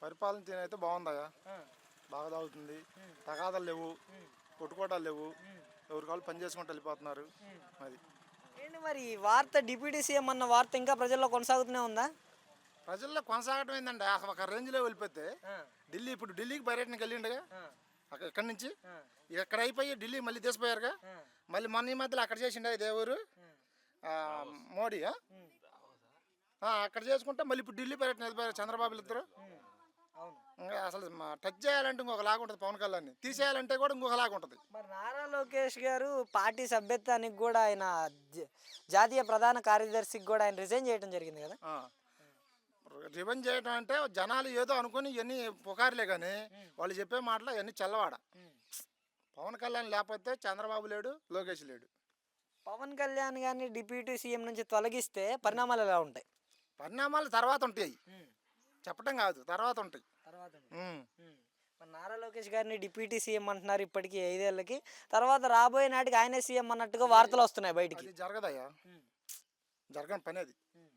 పరిపాలన అయితే బాగుందయ్యా, బాగా తాగుతుంది, తగాదాలు లేవు, కొట్టుకోటాలు లేవు, ఎవరి కాళ్ళు పని చేసుకుంటూ వెళ్ళిపోతున్నారు. అది ఏంటి మరి ఈ వార్త డిప్యూటీ సీఎం అన్న వార్త ఇంకా ప్రజల్లో కొనసాగుతూనే ఉందా? ప్రజల్లో కొనసాగటం ఏంటంటే అసలు ఒక రేంజ్లో వెళ్ళిపోతే ఢిల్లీ, ఇప్పుడు ఢిల్లీకి పర్యటనకి వెళ్ళిండగా ఇక్కడి నుంచి ఇక్కడ అయిపోయి ఢిల్లీ మళ్ళీ తీసిపోయారుగా. మళ్ళీ మొన్న ఈ మధ్యలో అక్కడ చేసిండే ఇదే ఊరు మోడీ అక్కడ చేసుకుంటే మళ్ళీ ఇప్పుడు ఢిల్లీ పర్యటన వెళ్ళిపోయారు చంద్రబాబు ఇద్దరు. ఇంకా అసలు టచ్ చేయాలంటే ఇంకొకలాగా ఉంటుంది, పవన్ కళ్యాణ్ని తీసేయాలంటే కూడా ఇంకొకలాగా ఉంటుంది. మరి నారా లోకేష్ గారు పార్టీ సభ్యత్వానికి కూడా ఆయన జాతీయ ప్రధాన కార్యదర్శికి కూడా ఆయన రిజైన్ చేయడం జరిగింది కదా. రివెంజ్ చేయడం అంటే జనాలు ఏదో అనుకుని ఇవన్నీ పుకారులే, కానీ వాళ్ళు చెప్పే మాటలు ఇవన్నీ చల్లవాడ. పవన్ కళ్యాణ్ లేకపోతే చంద్రబాబు లేడు, లోకేష్ లేడు. పవన్ కళ్యాణ్ గారిని డిప్యూటీ సీఎం నుంచి తొలగిస్తే పరిణామాలు ఎలా ఉంటాయి? పరిణామాలు తర్వాత ఉంటాయి, చెప్పటం కాదు, తర్వాత ఉంటాయి. మరి నారా లోకేష్ గారిని డిప్యూటీ సీఎం అంటున్నారు ఇప్పటికీ 5 ఏళ్ళకి, తర్వాత రాబోయే నాటికి ఆయనే సీఎం అన్నట్టుగా వార్తలు వస్తున్నాయి బయటికి. అది జరగదయ్యా, జరగని పని అది.